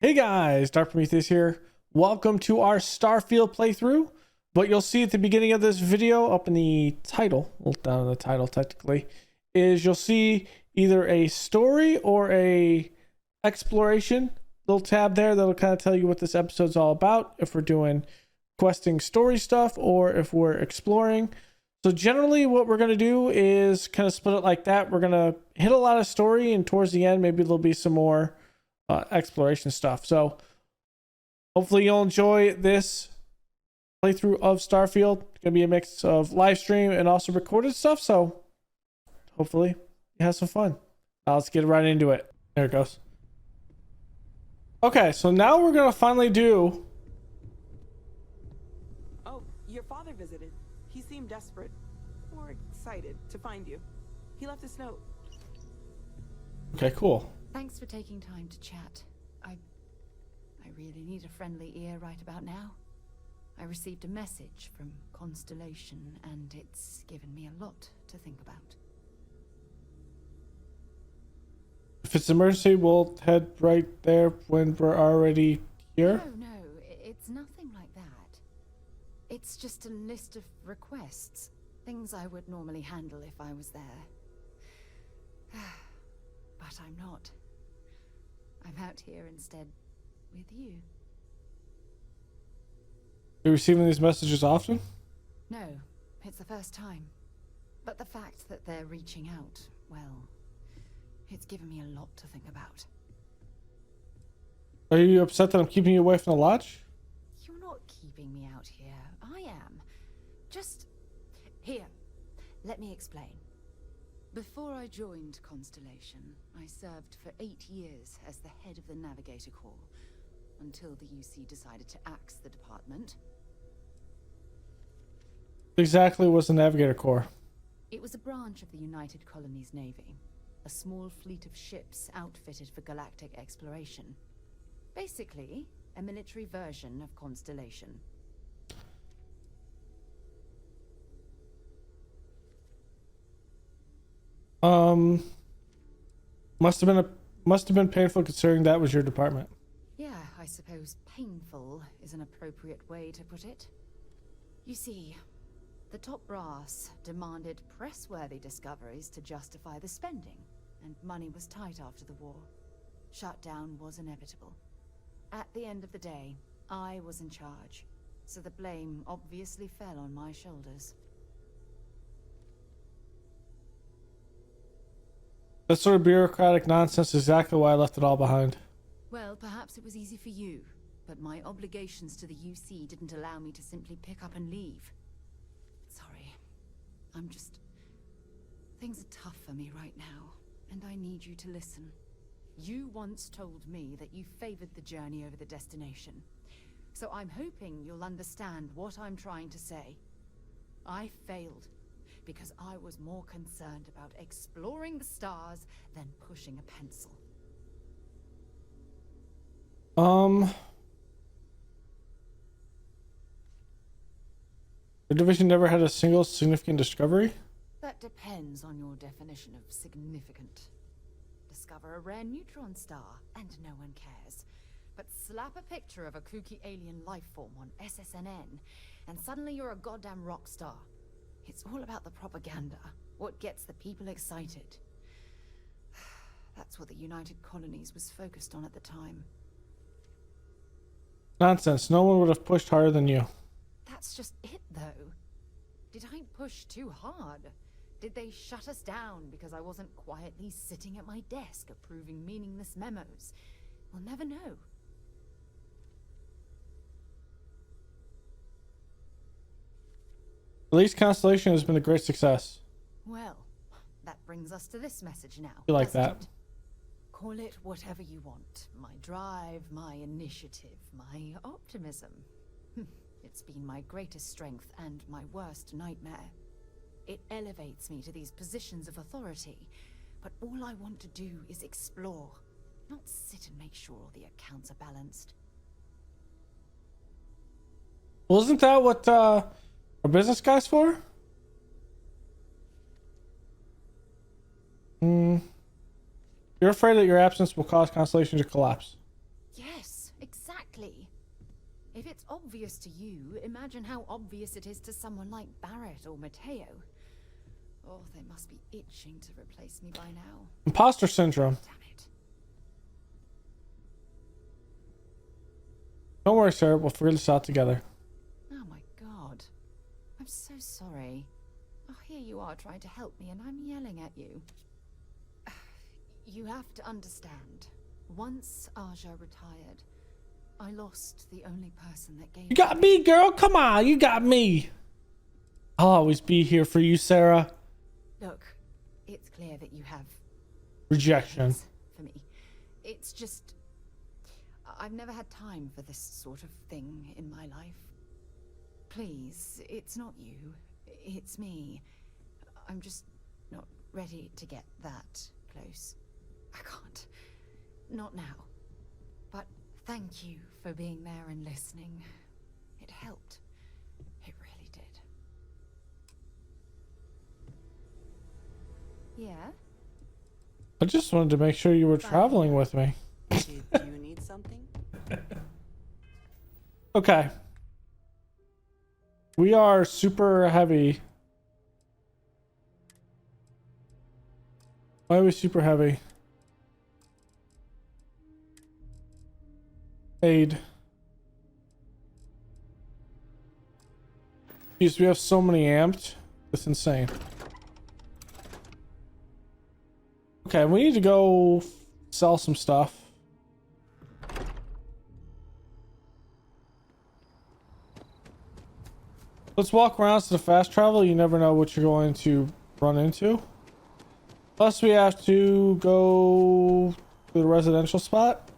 Hey guys, Dark Prometheus here. Welcome to our Starfield playthrough. What you'll see at the beginning of this video, up in the title, well, down in the title technically, is you'll see either a story or a exploration little tab there that'll kind of tell you what this episode's all about, if we're doing questing story stuff or if we're exploring. So generally what we're going to do is kind of split it like that. We're going to hit a lot of story, and towards the end maybe there'll be some more exploration stuff. So hopefully you'll enjoy this playthrough of Starfield. It's gonna be a mix of live stream and also recorded stuff, so hopefully you have some fun. Let's get right into it. There it goes. Okay, so now we're gonna finally do... Oh, your father visited. He seemed desperate or excited to find you. He left this note. Okay, cool. Thanks for taking time to chat. I really need a friendly ear right about now. I received a message from Constellation, and it's given me a lot to think about. If it's an emergency, we'll head right there when we're already here. No, it's nothing like that. It's just a list of requests. Things I would normally handle if I was there. But I'm not. I'm out here instead with you. Are you receiving these messages often? No, it's the first time. But the fact that they're reaching out, well, it's given me a lot to think about. Are you upset that I'm keeping you away from the lodge? You're not keeping me out here. I am. Just... Here, let me explain. Before I joined Constellation, I served for 8 years as the head of the Navigator Corps, until the UC decided to axe the department. Exactly was the Navigator Corps. It was a branch of the United Colonies Navy, a small fleet of ships outfitted for galactic exploration. Basically, a military version of Constellation. Must have been painful considering that was your department. Yeah, I suppose painful is an appropriate way to put it. You see, the top brass demanded press-worthy discoveries to justify the spending, and money was tight after the war. Shutdown was inevitable. At the end of the day, I was in charge, so the blame obviously fell on my shoulders. That sort of bureaucratic nonsense is exactly why I left it all behind. Well, perhaps it was easy for you, but my obligations to the UC didn't allow me to simply pick up and leave. Sorry. Things are tough for me right now, and I need you to listen. You once told me that you favored the journey over the destination, so I'm hoping you'll understand what I'm trying to say. I failed because I was more concerned about exploring the stars than pushing a pencil. The division never had a single significant discovery? That depends on your definition of significant. Discover a rare neutron star, and no one cares. But slap a picture of a kooky alien life form on SSNN, and suddenly you're a goddamn rock star. It's all about the propaganda, what gets the people excited. That's what the United Colonies was focused on at the time. Nonsense. No one would have pushed harder than you. That's just it, though. Did I push too hard? Did they shut us down because I wasn't quietly sitting at my desk approving meaningless memos? We'll never know. At least Constellation has been a great success. Well, that brings us to this message now. You like doesn't that? it? Call it whatever you want. My drive, my initiative, my optimism. It's been my greatest strength and my worst nightmare. It elevates me to these positions of authority, but all I want to do is explore, not sit and make sure all the accounts are balanced. Well, isn't that what our business guy's for? You're afraid that your absence will cause Constellation to collapse. Yes, Exactly. If it's obvious to you, imagine how obvious it is to someone like Barrett or Mateo. Oh, they must be itching to replace me by now. Imposter syndrome. Damn it. Don't worry, Sarah. We'll figure this out together. Oh my god. I'm so sorry. Oh, here you are trying to help me and I'm yelling at you. You have to understand. Once Aja retired, I lost the only person that gave You got me, girl. Come on. You got me. I'll always be here for you, Sarah. Look, it's clear that you have Rejection. for me. It's just I've never had time for this sort of thing in my life. Please, it's not you. It's me. I'm just not ready to get that close. I can't. Not now. But thank you for being there and listening. It helped. It really did. Yeah? I just wanted to make sure you were traveling with me. Do you need something? Okay. We are super heavy. Why are we super heavy? Aid. Jeez, we have so many amped. It's insane. Okay, we need to go sell some stuff. Let's walk around to the fast travel. You never know what you're going to run into. Plus, we have to go to the residential spot.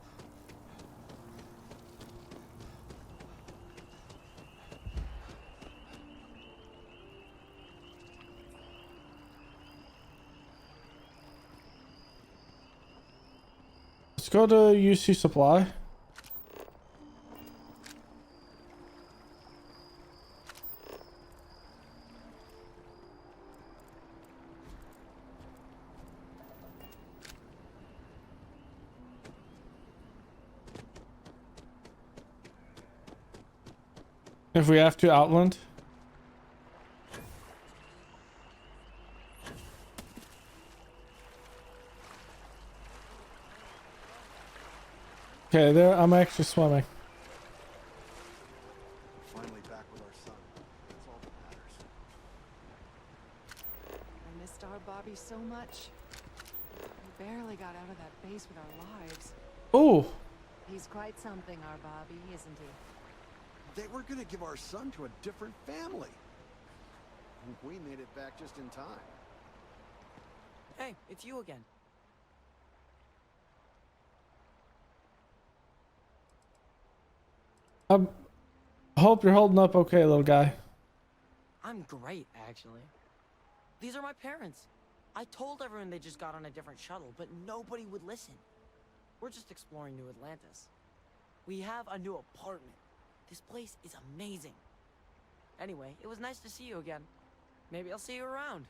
Let's go to UC Supply. If we have to, Outland. Okay, there. I'm actually swimming. Finally back with our son. That's all that matters. I missed our Bobby so much. We barely got out of that base with our lives. Oh, He's quite something, our Bobby, isn't he? They were gonna give our son to a different family. We made it back just in time. Hey, it's you again. I hope you're holding up okay, little guy. I'm great, actually. These are my parents. I told everyone they just got on a different shuttle, but nobody would listen. We're just exploring New Atlantis. We have a new apartment. This place is amazing. Anyway, it was nice to see you again. Maybe I'll see you around.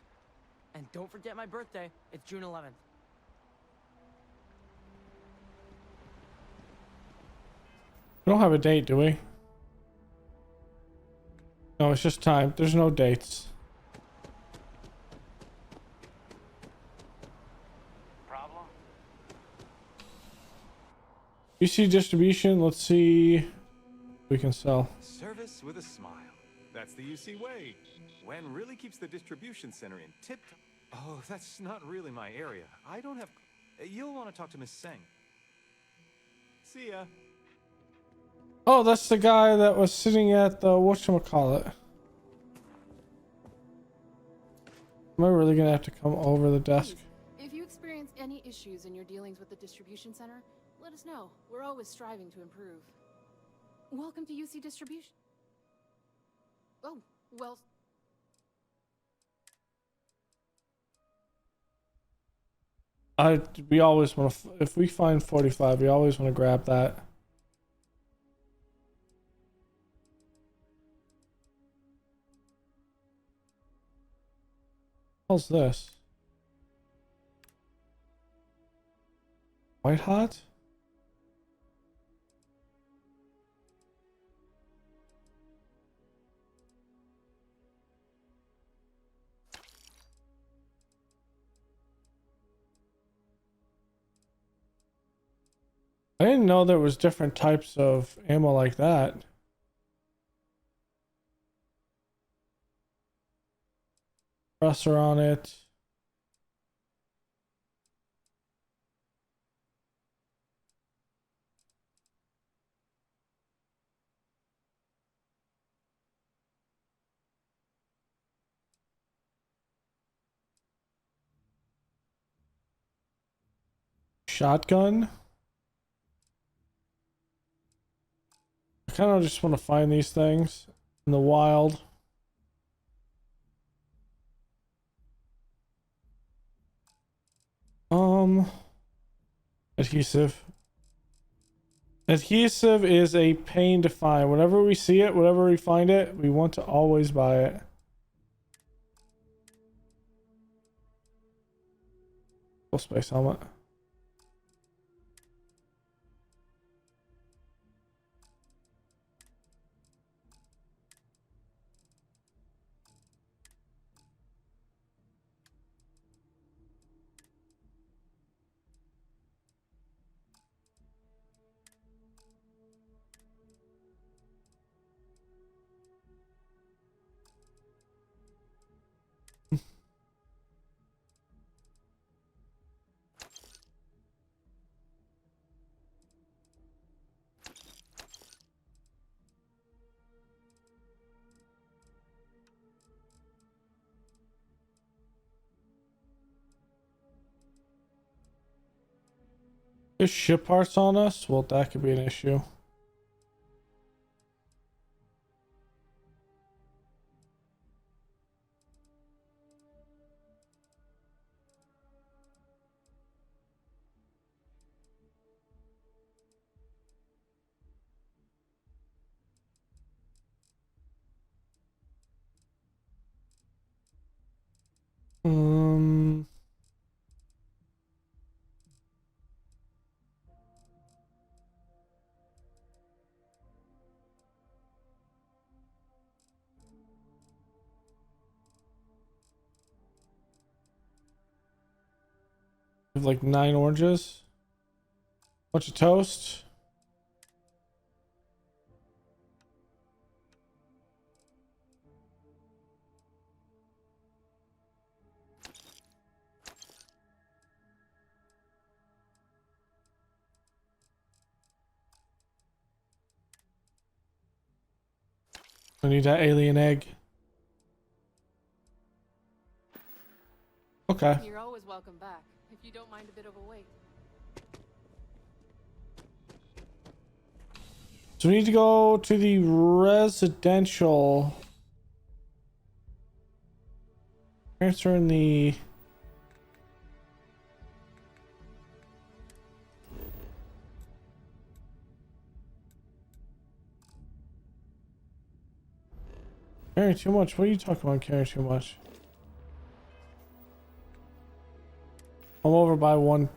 And don't forget my birthday. It's June 11th. We don't have a date, do we? No, it's just time. There's no dates. Problem? You see distribution. Let's see what we can sell. Service with a smile. That's the UC way. Wen really keeps the distribution center in tip. Oh, that's not really my area. I don't have. You'll want to talk to Miss Seng. See ya. Oh, that's the guy that was sitting at the whatchamacallit. Am I really gonna have to come over the desk? If you experience any issues in your dealings with the distribution center, let us know. We're always striving to improve. Welcome to UC Distribution. Oh, well... We always want to, if we find 45, we always want to grab that. How's this? White hot? I didn't know there was different types of ammo like that. Pressure on it. Shotgun. I kind of just want to find these things in the wild. Adhesive. Adhesive is a pain to find. Whenever we see it, whenever we find it, we want to always buy it. Full space helmet. There's ship parts on us? Well, that could be an issue. Um, we have like 9 oranges. Bunch of toast. I need that alien egg. Okay. You're always welcome back, if you don't mind a bit of a wait. So we need to go to the residential. Parents are in the... Carrying too much? What are you talking about carrying too much? I'm over by one.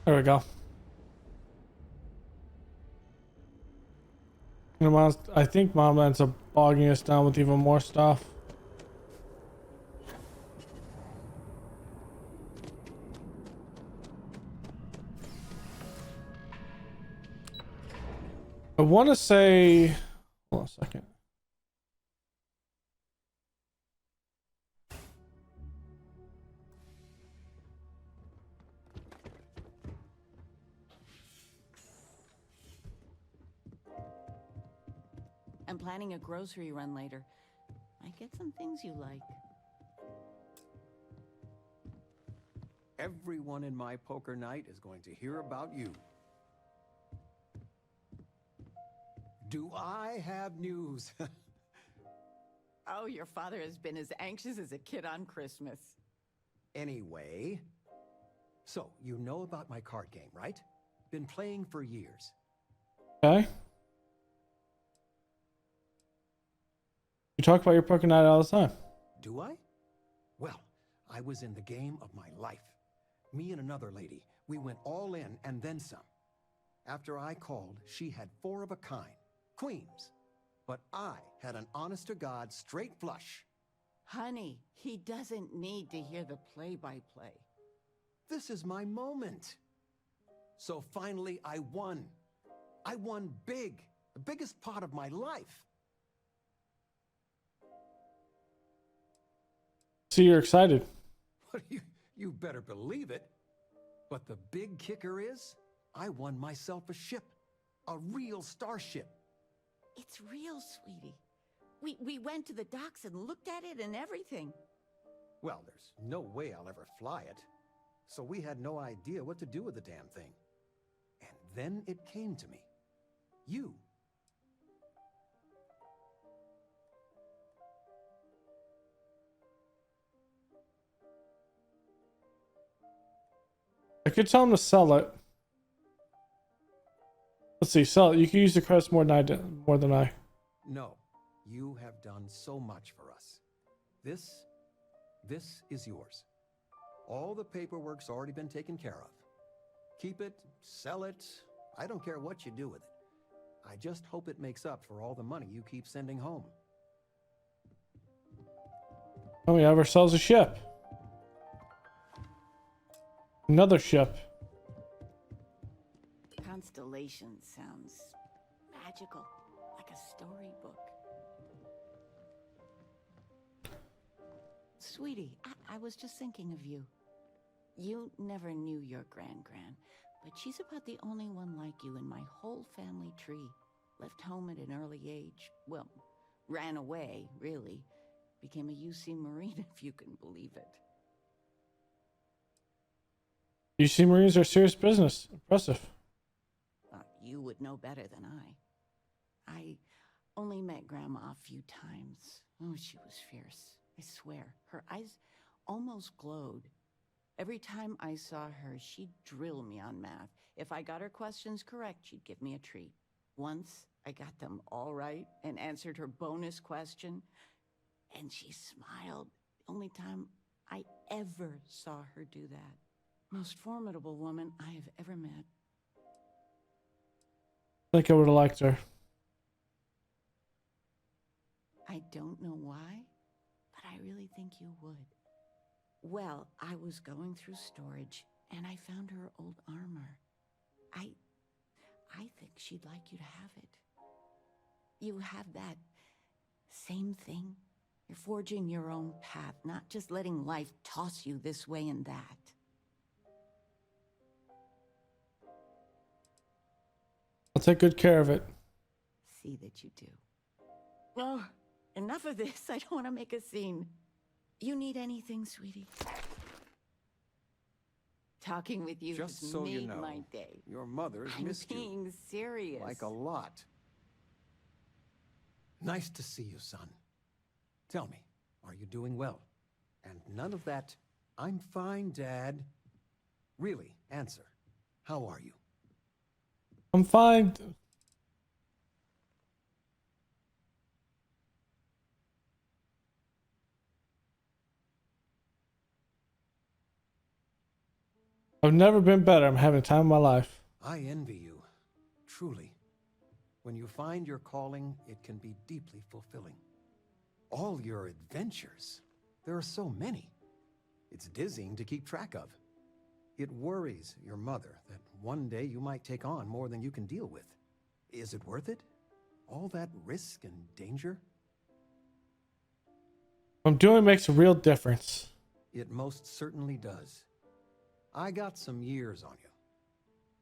There we go. You know, I think Mom ends up bogging us down with even more stuff. I want to say... Hold on a second. I'm planning a grocery run later. Might get some things you like. Everyone in my poker night is going to hear about you. Do I have news? Oh, your father has been as anxious as a kid on Christmas. Anyway, so you know about my card game, right? Been playing for years. Okay. You talk about your Pokemon night all the time. Do I? Well, I was in the game of my life. Me and another lady, we went all in and then some. After I called, she had 4 of a kind, queens. But I had an honest-to-God straight flush. Honey, he doesn't need to hear the play-by-play. This is my moment. So finally, I won. I won big, the biggest pot of my life. See, you're excited. You better believe it. But the big kicker is, I won myself a ship. A real starship. It's real, sweetie. We went to the docks and looked at it and everything. Well, there's no way I'll ever fly it. So we had no idea what to do with the damn thing. And then it came to me. You. I could tell him to sell it. Let's see, sell it. You can use the credits more than I did, more than I. No, you have done so much for us. This is yours. All the paperwork's already been taken care of. Keep it, sell it, I don't care what you do with it. I just hope it makes up for all the money you keep sending home. Oh, we have ourselves a ship. Another ship. Constellation sounds magical, like a storybook. Sweetie, I was just thinking of you. You never knew your gran-gran, but she's about the only one like you in my whole family tree. Left home at an early age. Well, ran away, really. Became a UC Marine, if you can believe it. UC Marines are serious business. Impressive. You would know better than I only met Grandma a few times. Oh, she was fierce. I swear. Her eyes almost glowed. Every time I saw her, she'd drill me on math. If I got her questions correct, she'd give me a treat. Once, I got them all right and answered her bonus question, and she smiled. The only time I ever saw her do that. Most formidable woman I have ever met. I think I would have liked her. I don't know why, but I really think you would. Well, I was going through storage, and I found her old armor. I think she'd like you to have it. You have that same thing. You're forging your own path, not just letting life toss you this way and that. I'll take good care of it. See that you do. Oh, enough of this. I don't want to make a scene. You need anything, sweetie? Talking with you Just has so made you know, my day. your mother's I'm missed you. being serious. Like a lot. Nice to see you, son. Tell me, are you doing well? And none of that, I'm fine, Dad. Really, answer. How are you? I'm fine. I've never been better. I'm having the time of my life. I envy you, truly. When you find your calling, it can be deeply fulfilling. All your adventures, there are so many. It's dizzying to keep track of. It worries your mother that one day you might take on more than you can deal with. Is it worth it? All that risk and danger? What I'm doing makes a real difference. It most certainly does. I got some years on you.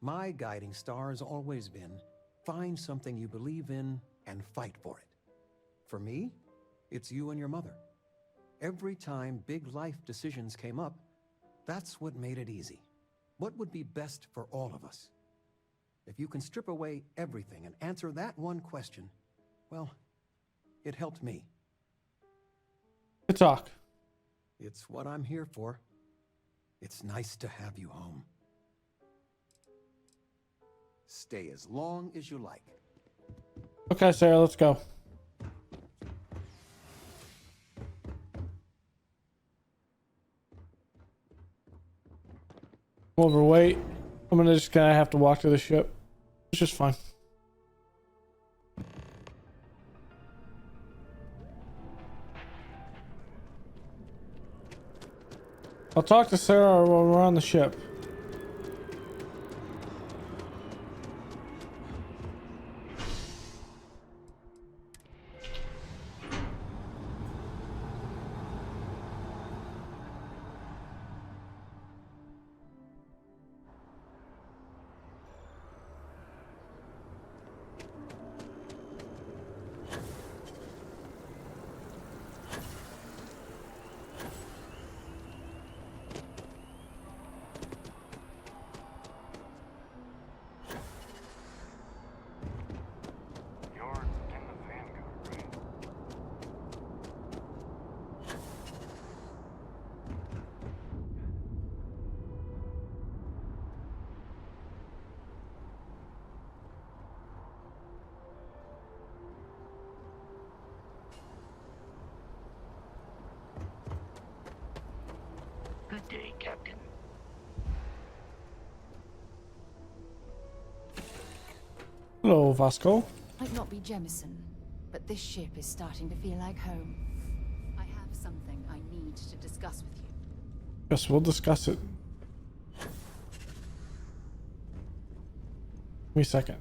My guiding star has always been, find something you believe in and fight for it. For me, it's you and your mother. Every time big life decisions came up, that's what made it easy. What would be best for all of us? If you can strip away everything and answer that one question, well, it helped me. Good talk. It's what I'm here for. It's nice to have you home. Stay as long as you like. Okay, Sarah, let's go. I'm overweight. I'm gonna have to walk to the ship. It's just fine. I'll talk to Sarah when we're on the ship. Good day, Captain. Hello, Vasco. Might not be Jemison, but this ship is starting to feel like home. I have something I need to discuss with you. Yes, we'll discuss it. Give me a second.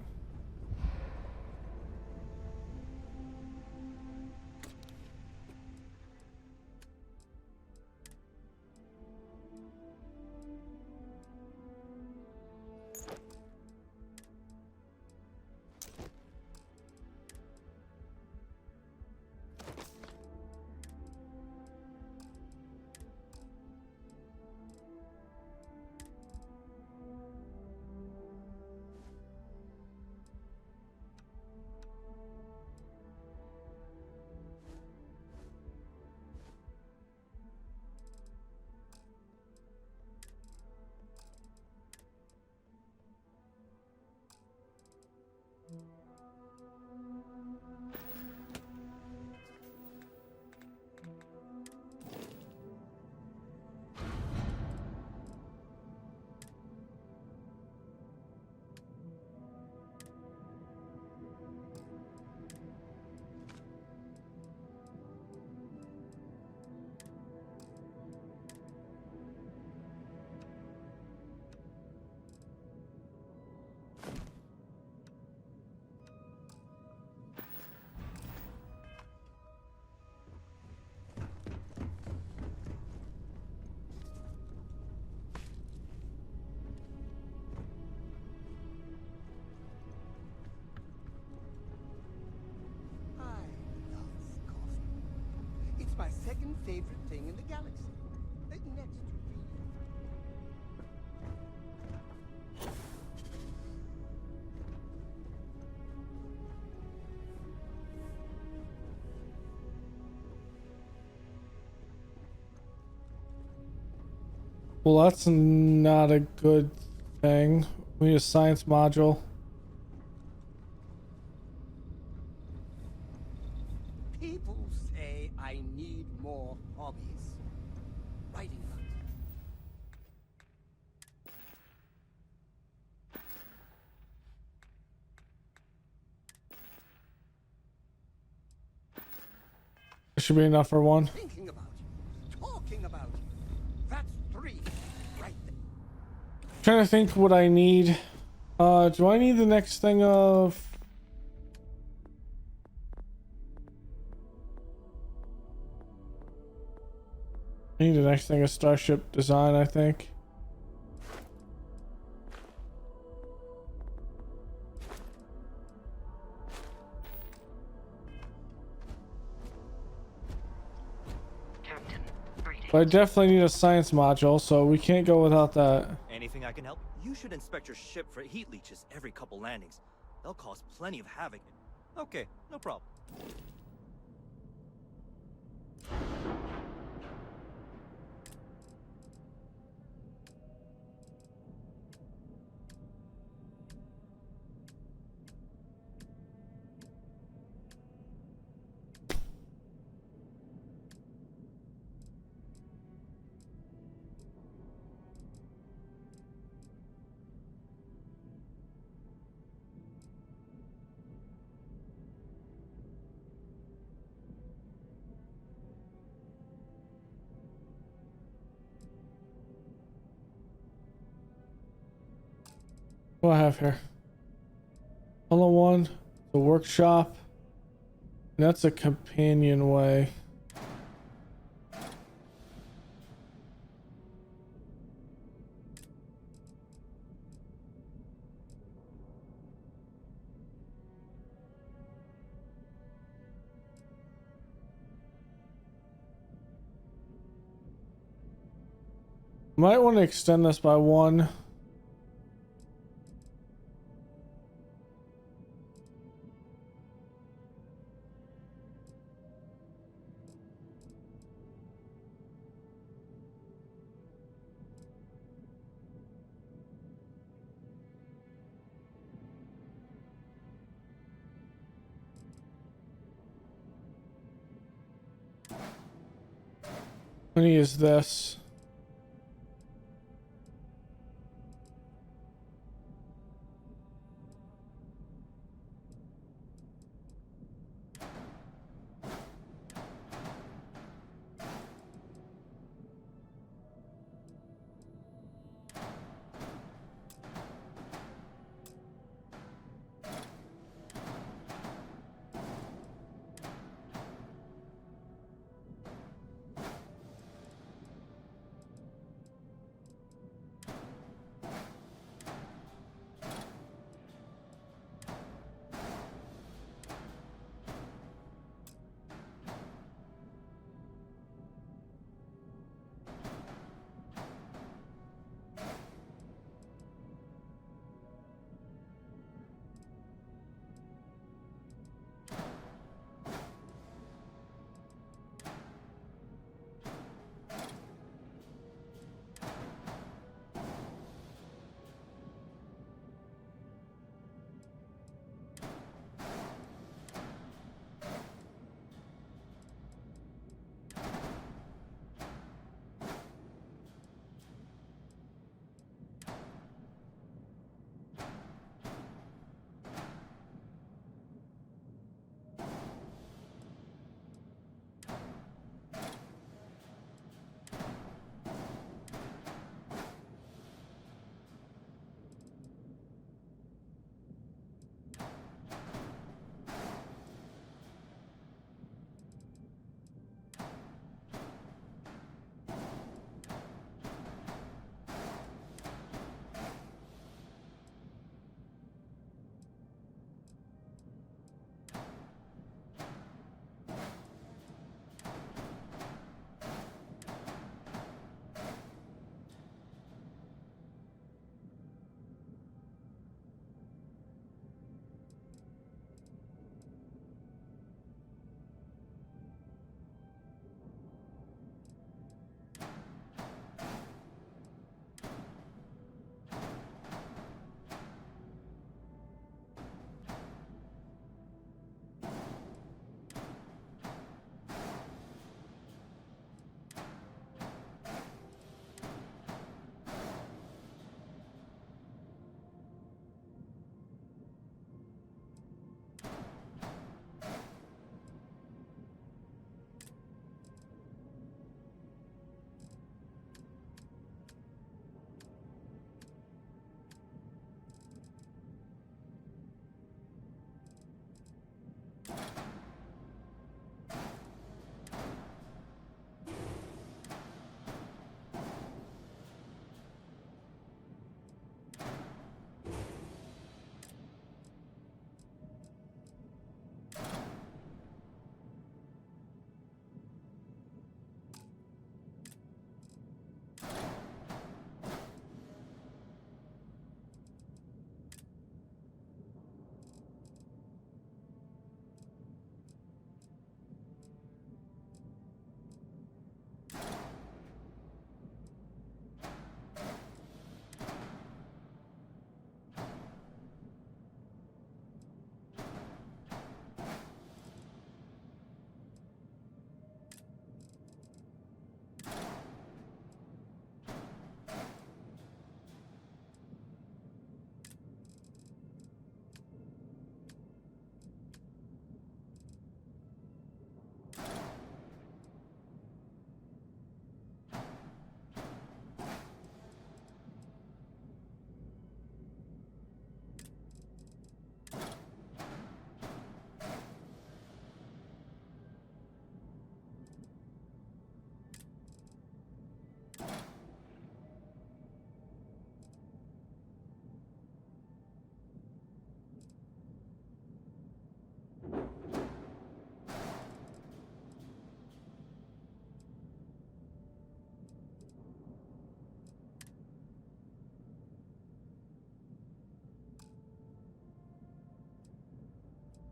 It's my second favorite thing in the galaxy. Next to reading. Well, that's not a good thing. We need a science module. People say I need more hobbies. Writing about it. It should be enough for one. Thinking about you. Talking about you. That's 3 right there. Trying to think what I need. Do I need the next thing of... I need the next thing of Starship design, I think. Captain, greetings. But I definitely need a science module, so we can't go without that. Anything I can help? You should inspect your ship for heat leeches every couple landings. They'll cause plenty of havoc. Okay, no problem. What do I have here? All one, the workshop. That's a companionway. Might want to extend this by one. I'm gonna use this.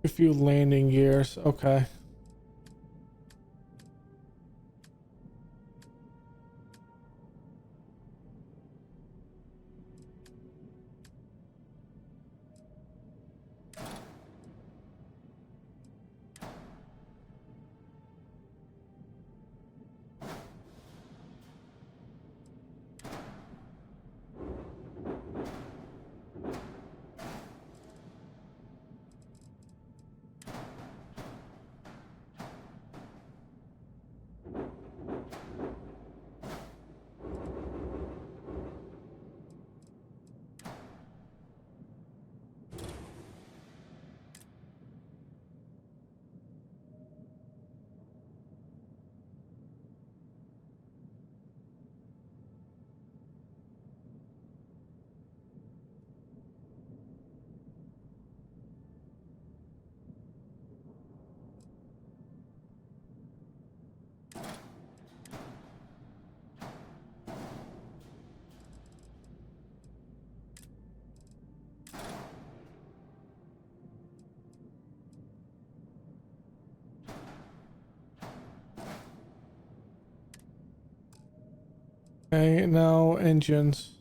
A few landing gears. Okay. Okay, now engines.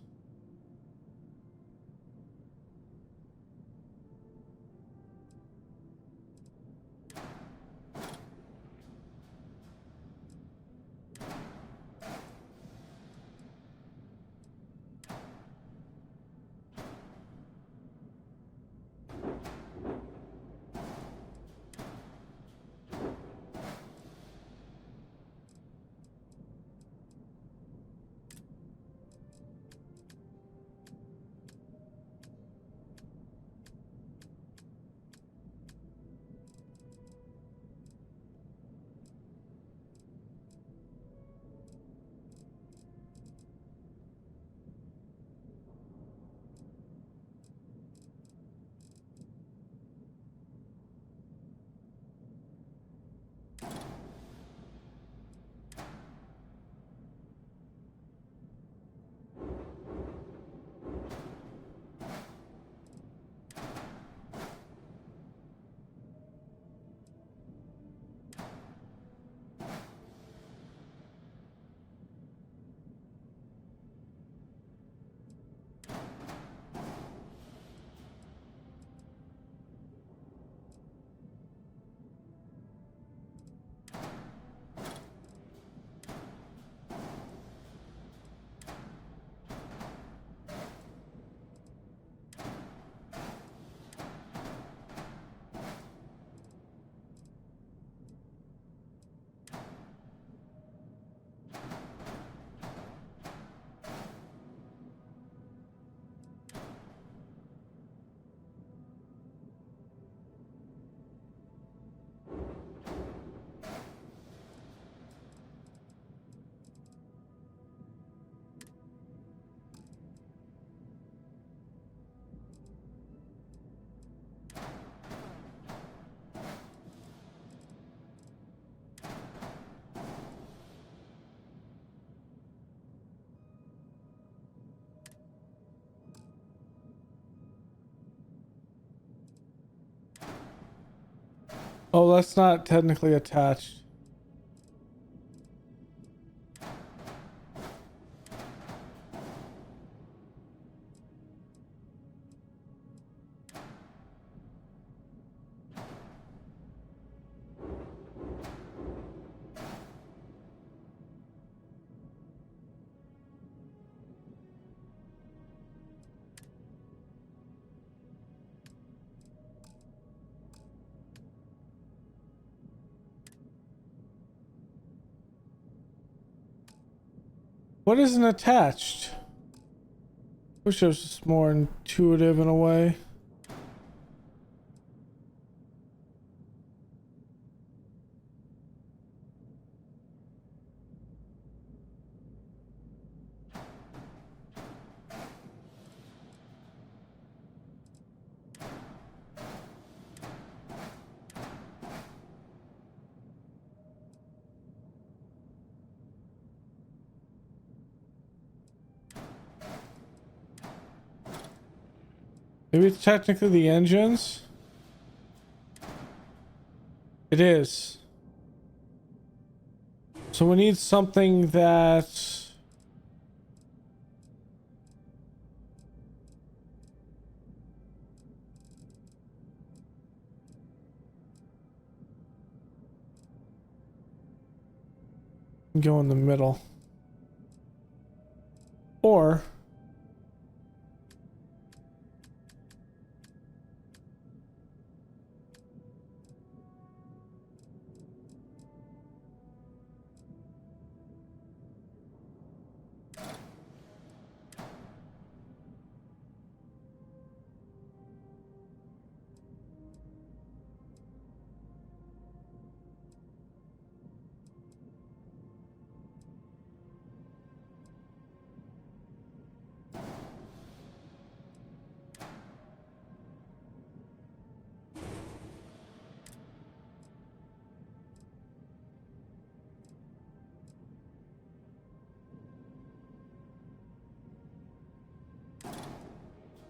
Oh, that's not technically attached. What isn't attached? Wish it was just more intuitive in a way. Maybe it's technically the engines. It is. So we need something that... go in the middle. Or...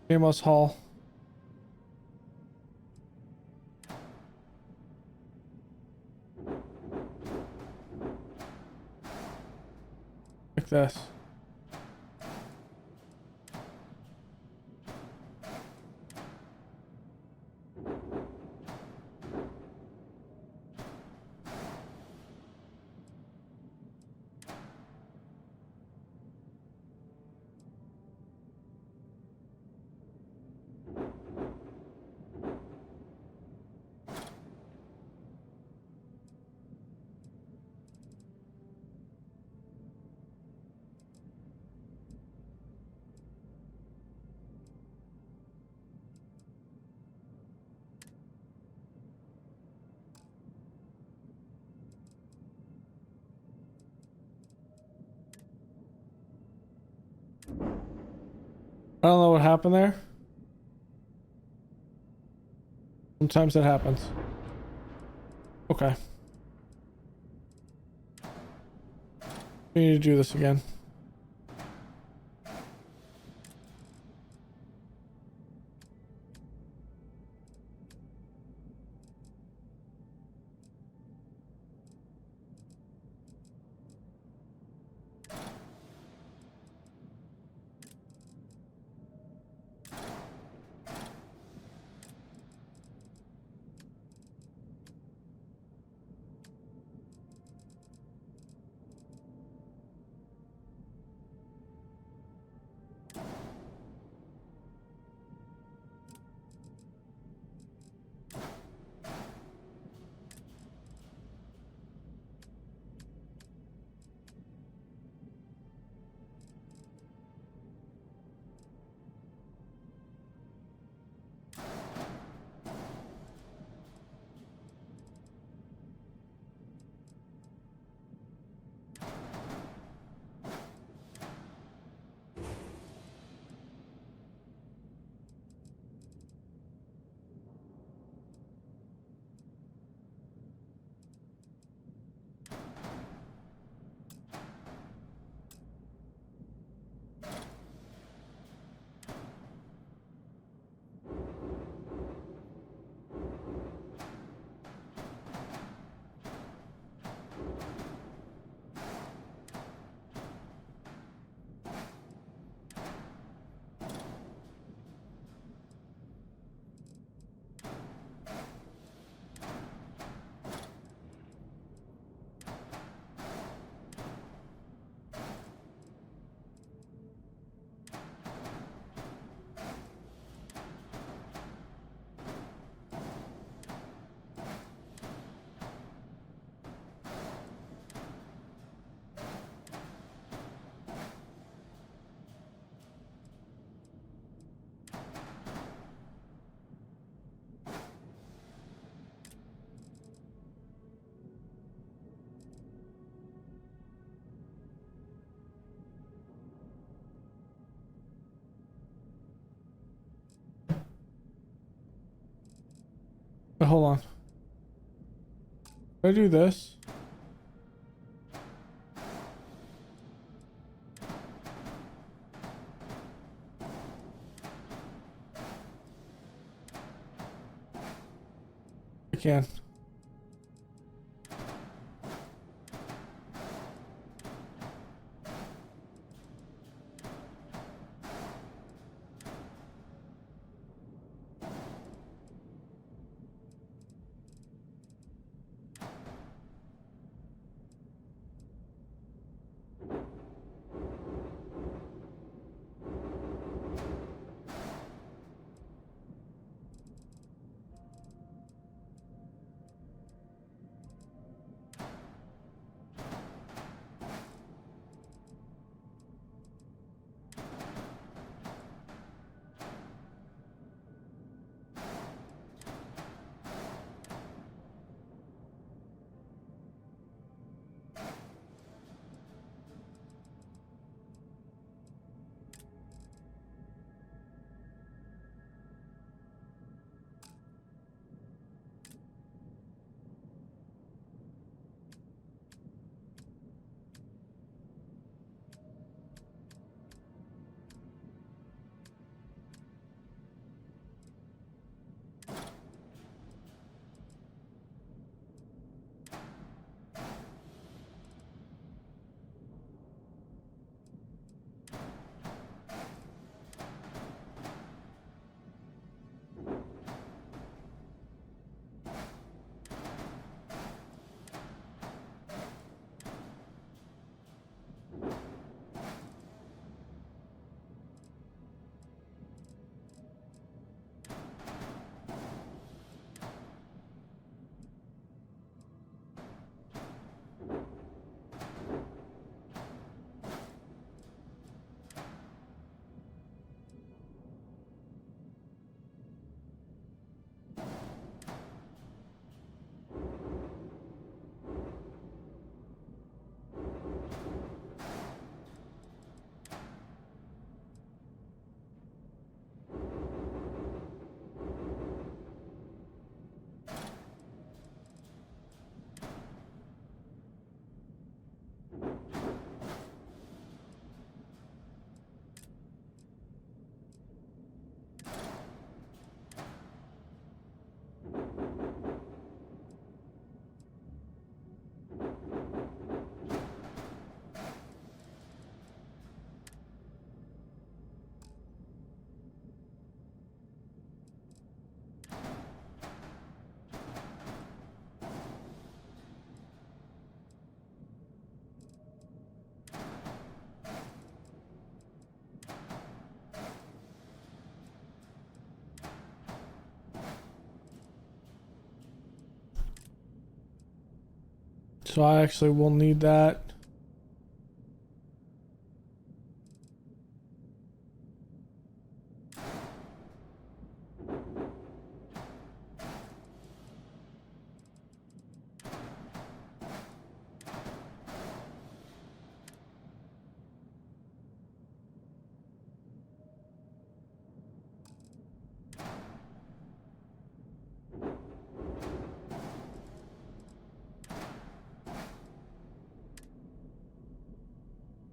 Amos Hall. Like this. I don't know what happened there. Sometimes that happens. Okay. We need to do this again. But hold on. If I do this. I can. So I actually will need that.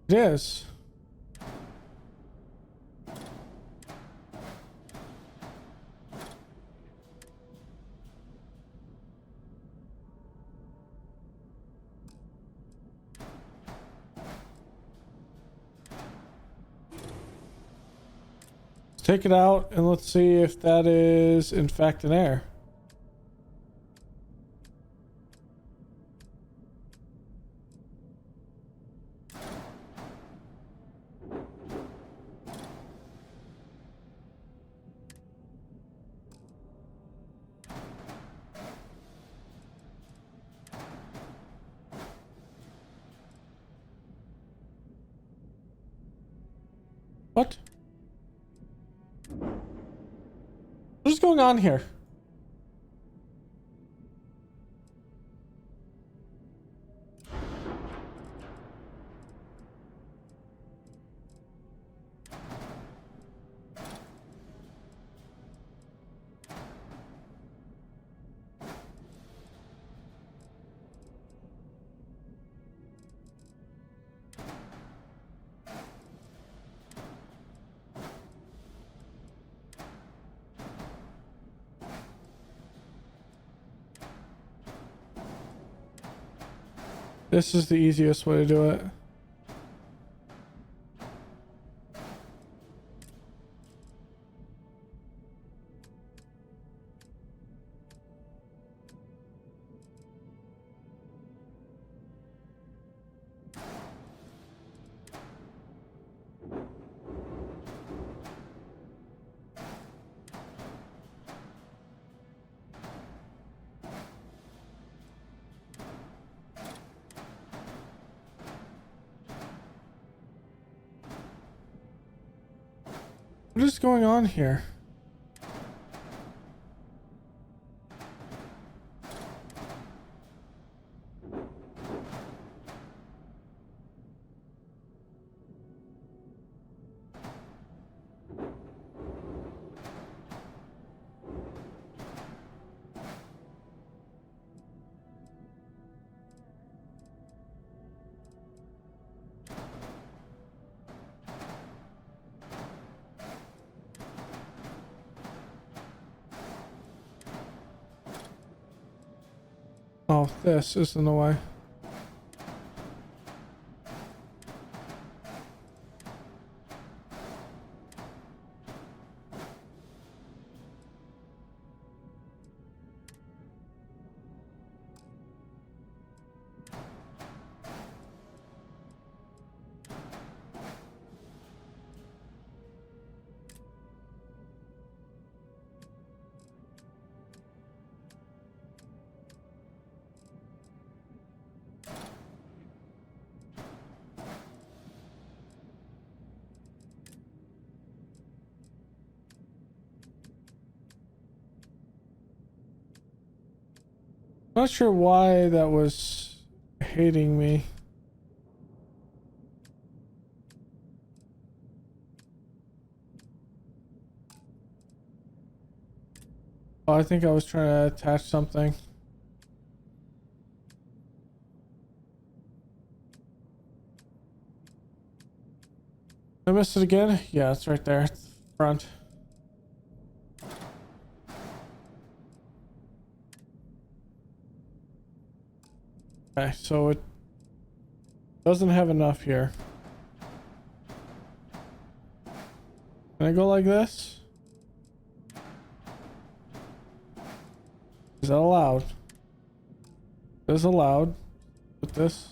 It is. Let's take it out and let's see if that is in fact an error. What? What is going on here? This is the easiest way to do it. What is going on here? Oh, this is in the way. Not sure why that was hating me. Oh, I think I was trying to attach something. I missed it again? Yeah, it's right there. It's front. Okay, so it doesn't have enough here. Can I go like this? Is that allowed? It is allowed. With this.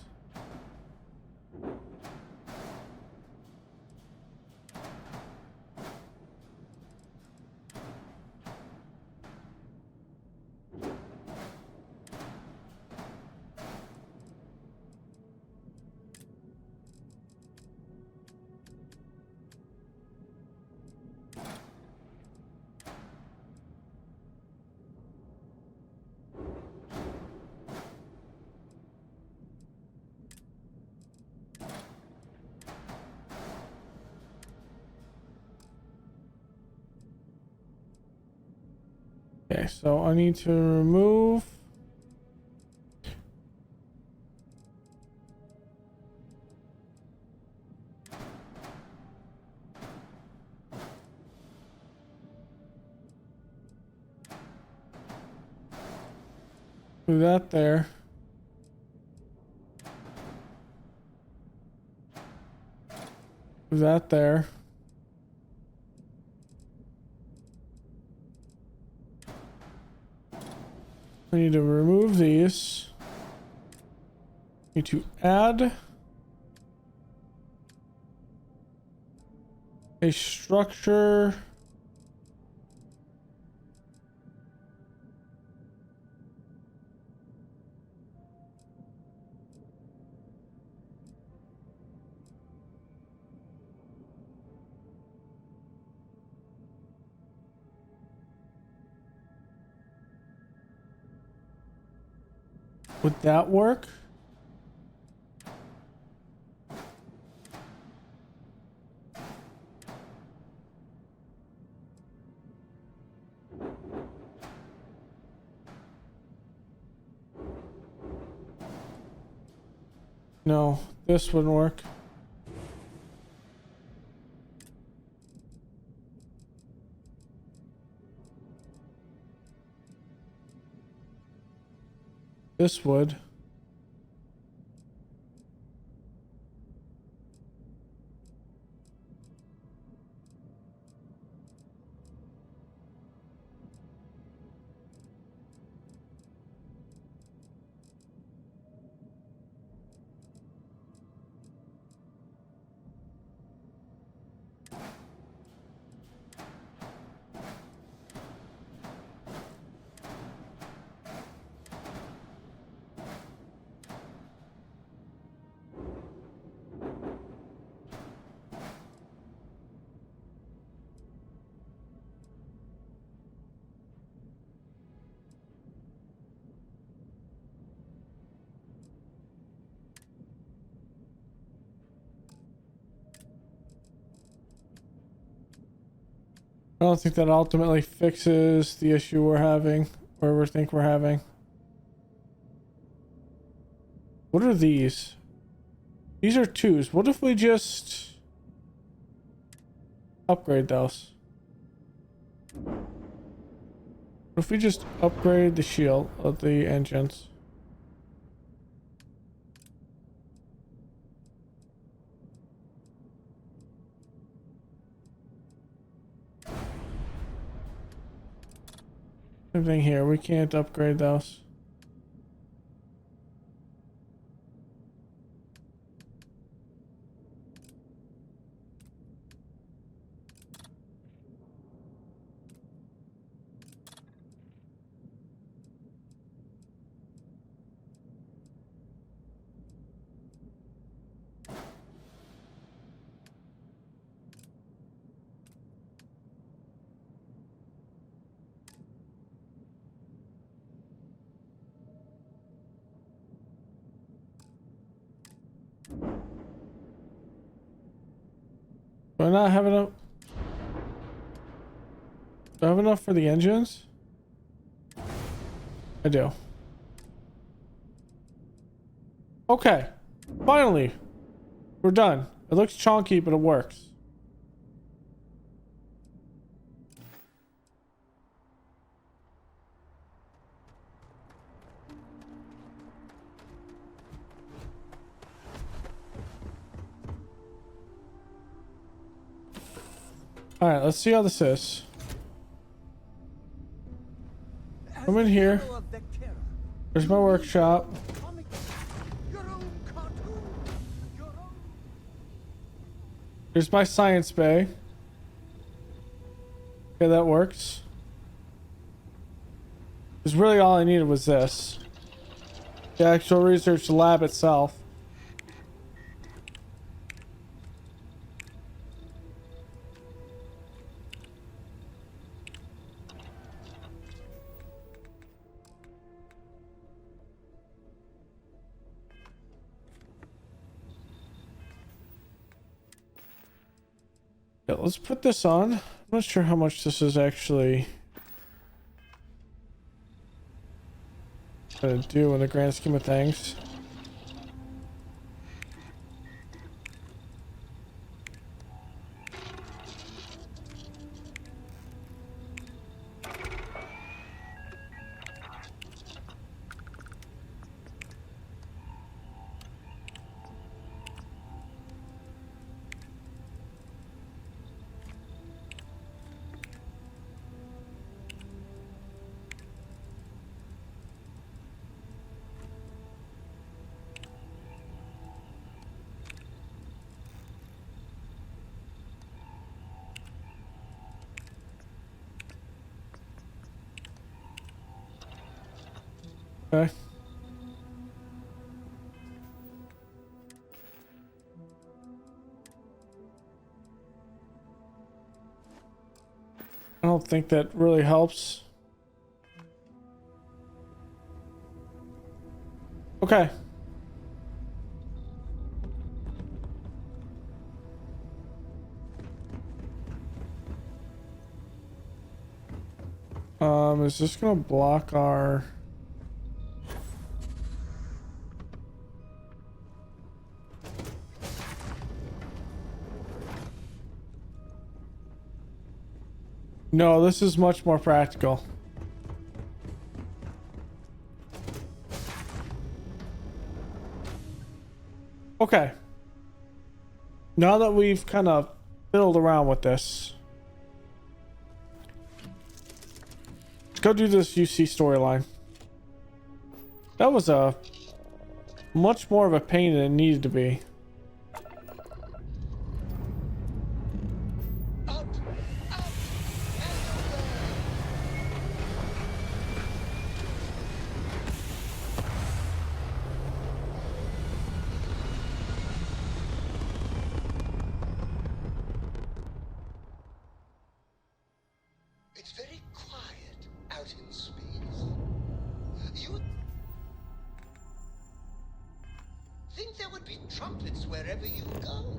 so I need to remove. Do that there. Do that there. I need to remove these. Need to add a structure. Would that work? No, this wouldn't work. This would. I don't think that ultimately fixes the issue we're having, or we think we're having. What are these? These are twos. What if we just upgrade those? What if we just upgrade the shield of the engines? Same thing here. We can't upgrade those. Do I not have enough? Do I have enough for the engines? I do. Okay. Finally. We're done. It looks chonky, but it works. Alright, let's see how this is. Come in here. There's my workshop. There's my science bay. Okay, that works. Because really all I needed was this. The actual research lab itself. Yeah, let's put this on. I'm not sure how much this is actually. gonna do in the grand scheme of things. Okay. I don't think that really helps. Okay. Is this gonna block our... No, this is much more practical. Okay. Now that we've kind of fiddled around with this, let's go do this UC storyline. That was a much more of a pain than it needed to be. It's very quiet out in space. You would think there would be trumpets wherever you go.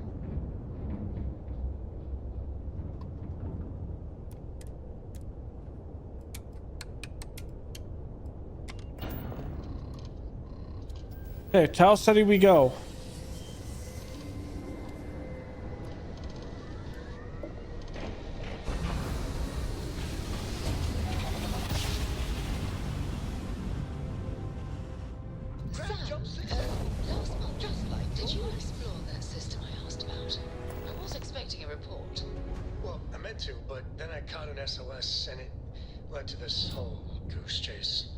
Okay, Tau City we go. Last month, did you explore that system I asked about? I was expecting a report. Well, I meant to, but then I caught an SOS and it led to this whole goose chase.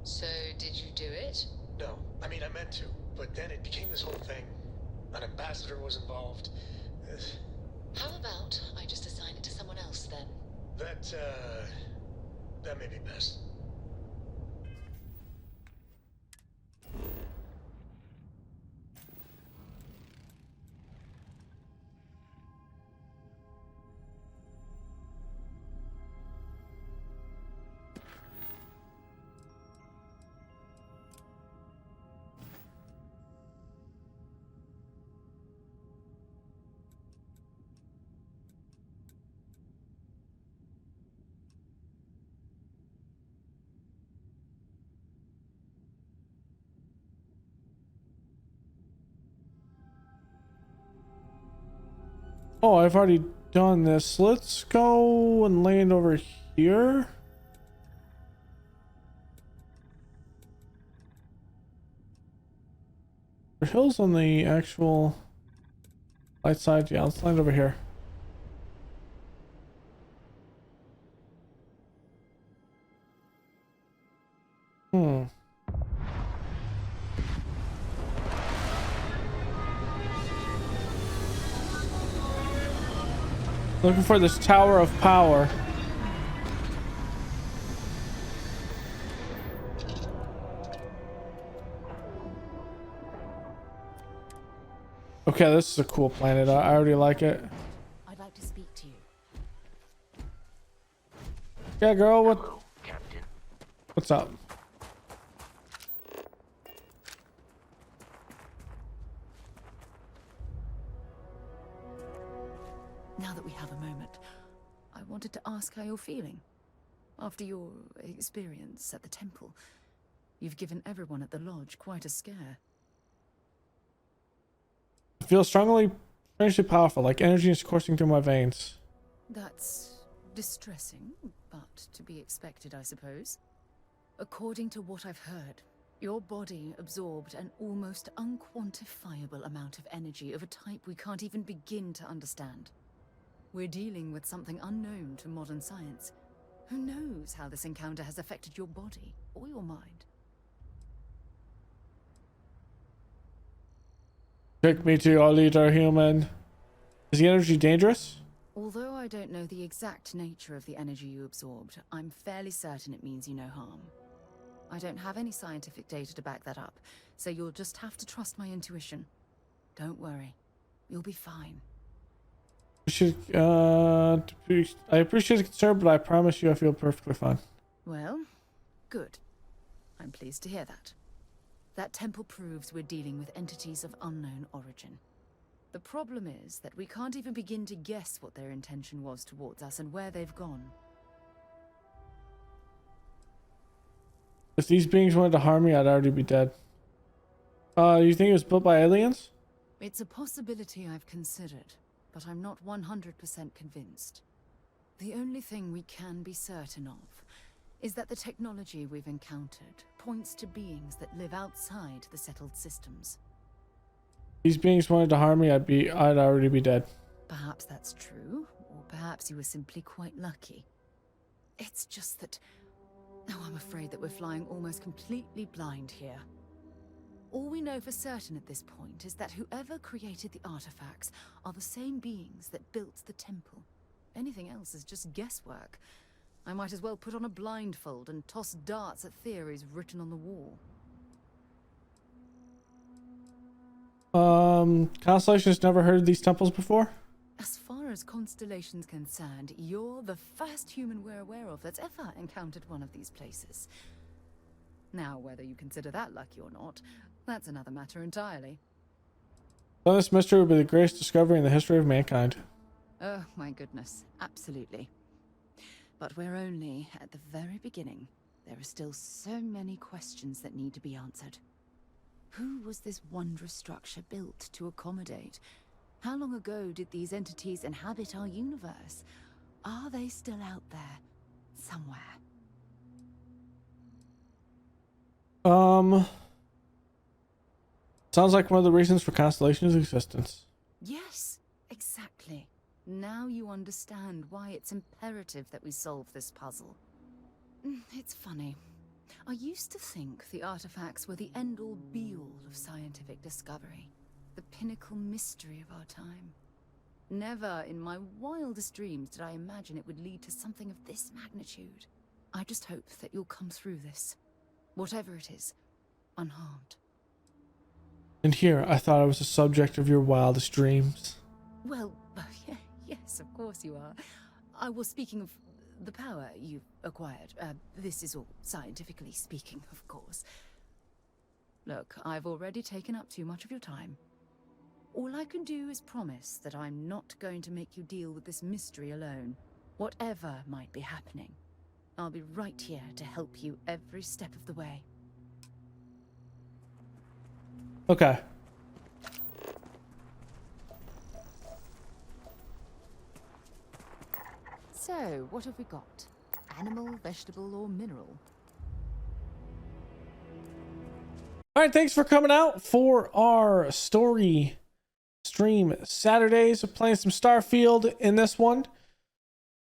So, did you do it? No, I mean, I meant to, but then it became this whole thing. An ambassador was involved. How about I just assign it to someone else then? That may be best. Oh, I've already done this. Let's go and land over here. There are hills on the actual light side. Yeah, let's land over here. Looking for this tower of power. Okay, this is a cool planet. I already like it. I'd like to speak to you. Yeah, girl, what? Hello, Captain. What's up? Now that we have a moment, I wanted to ask how you're feeling after your experience at the temple. You've given everyone at the lodge quite a scare. I feel strangely powerful, like energy is coursing through my veins. That's distressing, but to be expected, I suppose. According to what I've heard, your body absorbed an almost unquantifiable amount of energy of a type we can't even begin to understand. We're dealing with something unknown to modern science. Who knows how this encounter has affected your body or your mind? Take me to your leader, human. Is the energy dangerous? Although I don't know the exact nature of the energy you absorbed, I'm fairly certain it means you no harm. I don't have any scientific data to back that up, so you'll just have to trust my intuition. Don't worry. You'll be fine. I appreciate the concern, but I promise you I feel perfectly fine. Well, good. I'm pleased to hear that. That temple proves we're dealing with entities of unknown origin. The problem is that we can't even begin to guess what their intention was towards us and where they've gone. If these beings wanted to harm me, I'd already be dead. You think it was built by aliens? It's a possibility I've considered, but I'm not 100% convinced. The only thing we can be certain of is that the technology we've encountered points to beings that live outside the settled systems. These beings wanted to harm me, I'd already be dead. Perhaps that's true, or perhaps you were simply quite lucky. It's just that... Oh, I'm afraid that we're flying almost completely blind here. All we know for certain at this point is that whoever created the artifacts are the same beings that built the temple. Anything else is just guesswork. I might as well put on a blindfold and toss darts at theories written on the wall. Constellation's never heard of these temples before? As far as Constellation's concerned, you're the first human we're aware of that's ever encountered one of these places. Now, whether you consider that lucky or not, that's another matter entirely. Well, this mystery will be the greatest discovery in the history of mankind. Oh, my goodness. Absolutely. But we're only at the very beginning. There are still so many questions that need to be answered. Who was this wondrous structure built to accommodate? How long ago did these entities inhabit our universe? Are they still out there? Somewhere? Sounds like one of the reasons for Constellation's existence. Yes, exactly. Now you understand why it's imperative that we solve this puzzle. It's funny. I used to think the artifacts were the end-all be-all of scientific discovery. The pinnacle mystery of our time. Never in my wildest dreams did I imagine it would lead to something of this magnitude. I just hope that you'll come through this, whatever it is, unharmed. And here, I thought I was the subject of your wildest dreams. Well, yeah, yes, of course you are. I was speaking of the power you've acquired. This is all scientifically speaking, of course. Look, I've already taken up too much of your time. All I can do is promise that I'm not going to make you deal with this mystery alone. Whatever might be happening, I'll be right here to help you every step of the way. Okay. So, what have we got? Animal, vegetable, or mineral? All right, thanks for coming out for our story stream Saturdays. We're playing some Starfield in this one.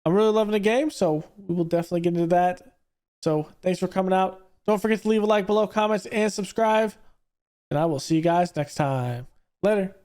I'm really loving the game, so we will definitely get into that. So thanks for coming out. Don't forget to leave a like below, comments, and subscribe. And I will see you guys next time. Later.